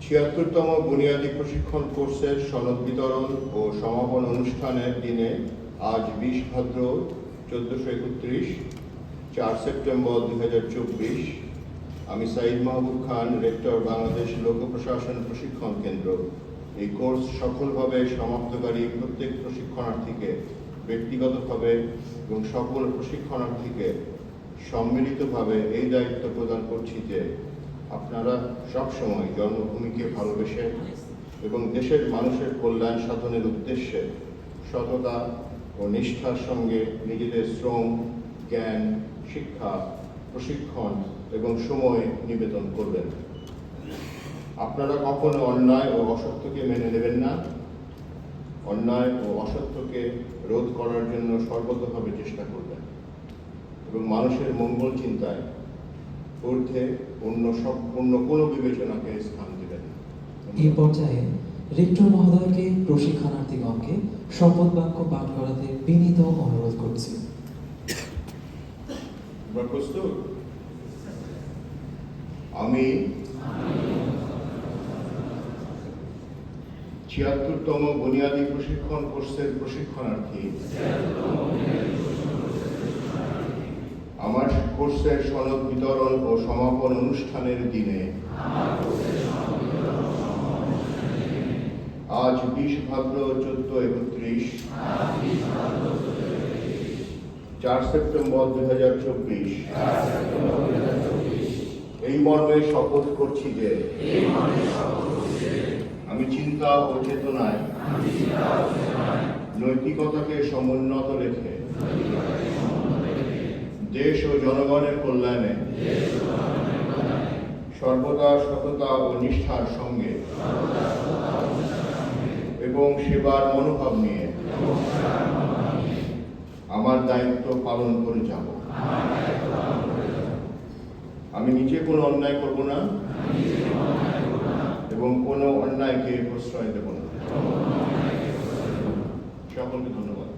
৭৬তম বুনিয়াদী প্রশিক্ষণ কোর্সের সনদ বিতরণ ও সমাপন অনুষ্ঠানের দিনে আজ ২০ ভাদ্র ১৪৩১ ৪ সেপ্টেম্বর ২০২৪ আমি সাইদ মাহবুব খান, রেক্টর, বাংলাদেশ লোক প্রশাসন প্রশিক্ষণ কেন্দ্র, এই কোর্স সফলভাবে সমাপ্তকারী প্রত্যেক প্রশিক্ষণার্থীকে ব্যক্তিগতভাবে এবং সকল প্রশিক্ষণার্থীকে সম্মিলিতভাবে এই দায়িত্ব প্রদান করছি যে আপনারা সবসময় জন্মভূমিকে ভালোবেসে এবং দেশের মানুষের কল্যাণ সাধনের উদ্দেশ্যে সততা ও নিষ্ঠার সঙ্গে নিজেদের শ্রম, জ্ঞান, শিক্ষা, প্রশিক্ষণ এবং সময় নিবেদন করবেন। আপনারা কখনো অন্যায় ও অসত্যকে মেনে নেবেন না। অন্যায় ও অসত্যকে রোধ করার জন্য সর্বতভাবে চেষ্টা করবেন এবং মানুষের মঙ্গল চিন্তায় ঊর্ধ্বে অন্য কোনো বিবেচনাকে স্থান দেবেন না। এই পর্যায়ে রেক্টর মহোদয়কে প্রশিক্ষণার্থীগণকে শপথ বাক্য পাঠ করাতে বিনীত অনুরোধ করছি। প্রস্তুত? আমি ৭৬তম বুনিয়াদী প্রশিক্ষণ কোর্সের প্রশিক্ষণার্থী আমার কোর্সের সনদ বিতরণ ও সমাপন অনুষ্ঠানের দিনে আজ ২০ ভাদ্র ১৪৩১ ৪ সেপ্টেম্বর ২০২৪ এই মর্মে শপথ করছি যে আমি চিন্তা ও চেতনায় নৈতিকতাকে সমুন্নত রেখে দেশ ও জনগণের কল্যাণে সর্বদা সততা ও নিষ্ঠার সঙ্গে এবং সেবার মনোভাব নিয়ে আমার দায়িত্ব পালন করে যাব। আমি নিজে কোনো অন্যায় করব না এবং কোনো অন্যায়কে প্রশ্রয় দেব না। সকলকে ধন্যবাদ।